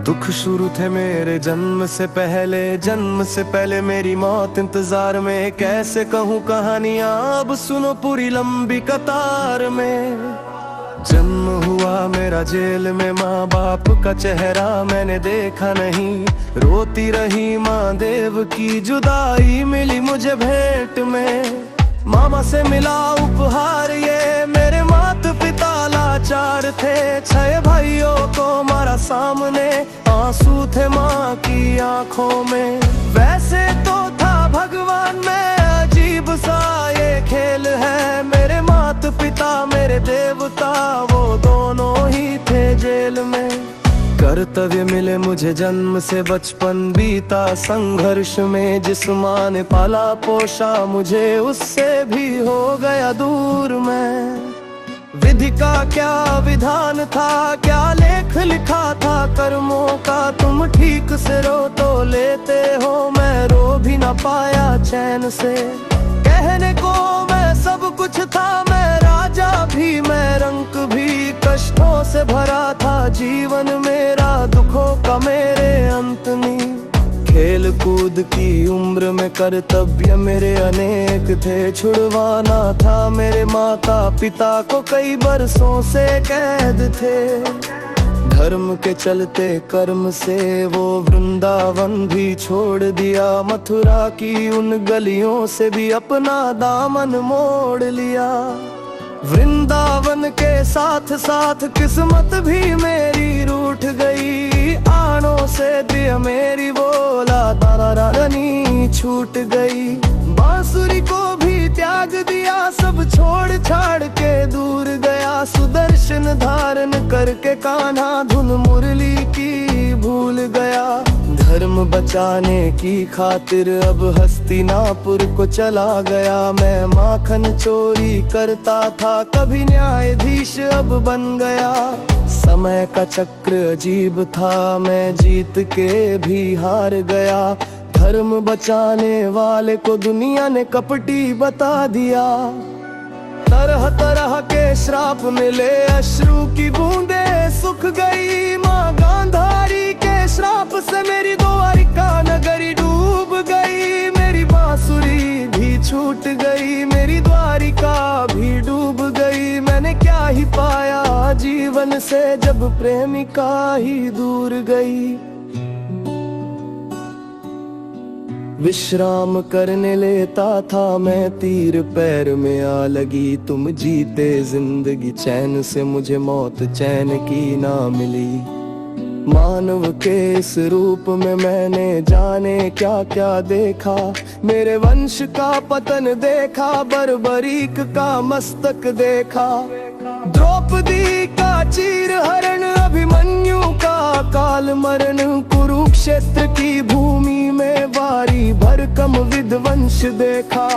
दुख शुरू थे मेरे जन्म से पहले मेरी मौत इंतजार में। कैसे कहूँ कहानियाँ अब सुनो पूरी लंबी कतार में। जन्म हुआ मेरा जेल में, माँ बाप का चेहरा मैंने देखा नहीं। रोती रही माँ, देव की जुदाई मिली मुझे भेंट में। मामा से मिला उपहार ये, मेरे माता पिता लाचार थे। 6 भाइयों को मारा सामने, आंसू थे माँ की आंखों में। वैसे तो था भगवान में, अजीब सा ये खेल है। मेरे माता पिता मेरे देवता, वो दोनों ही थे जेल में। कर्तव्य मिले मुझे जन्म से, बचपन बीता संघर्ष में। जिस माँ ने पाला पोषा मुझे, उससे भी हो गया दूर मैं। विधि का क्या विधान था, क्या लेख लिखा था कर्मों का। तुम ठीक से रो तो लेते हो, मैं रो भी ना पाया चैन से। कहने को मैं सब कुछ था, मैं राजा भी मैं रंक भी। कष्टों से भरा था जीवन मेरा, दुखों का मेरे अंत नहीं। खेल कूद की उम्र में कर्तव्य मेरे अनेक थे। छुड़वाना था मेरे माता पिता को, कई बरसों से कैद थे। धर्म के चलते कर्म से वो वृंदावन भी छोड़ दिया। मथुरा की उन गलियों से भी अपना दामन मोड़ लिया। वृंदावन के साथ साथ किस्मत भी मेरी रूठ गई। आणों से दिया मेरी बोला, तारा रानी छूट गई। बांसुरी को भी त्याग दिया, सब छोड़ छाड़ के दूर गया। सुदर्शन धारण करके कान्हा धुन मुरली की भूल गया। धर्म बचाने की खातिर अब हस्तिनापुर को चला गया। मैं माखन चोरी करता था, कभी न्यायाधीश अब बन गया। समय का चक्र अजीब था, मैं जीत के भी हार गया। धर्म बचाने वाले को दुनिया ने कपटी बता दिया। तरह तरह के श्राप मिले, अश्रु की बूंदें सूख गई। माँ गांधारी के श्राप से मेरी द्वारिका नगरी डूब गई। मेरी बांसुरी भी छूट गई, मेरी द्वारिका भी डूब गई। मैंने क्या ही पाया जीवन से, जब प्रेमिका ही दूर गई। विश्राम करने लेता था मैं, तीर पैर में आ लगी। तुम जीते जिंदगी चैन से, मुझे मौत चैन की ना मिली। मानव के इस रूप में मैंने जाने क्या क्या देखा। मेरे वंश का पतन देखा, बर्बरीक का मस्तक देखा। द्रौपदी का चीर हरण, अभिमन्यु का काल मरण। कुरुक्षेत्र की भूमि में वारी भरकम विध्वंस देखा।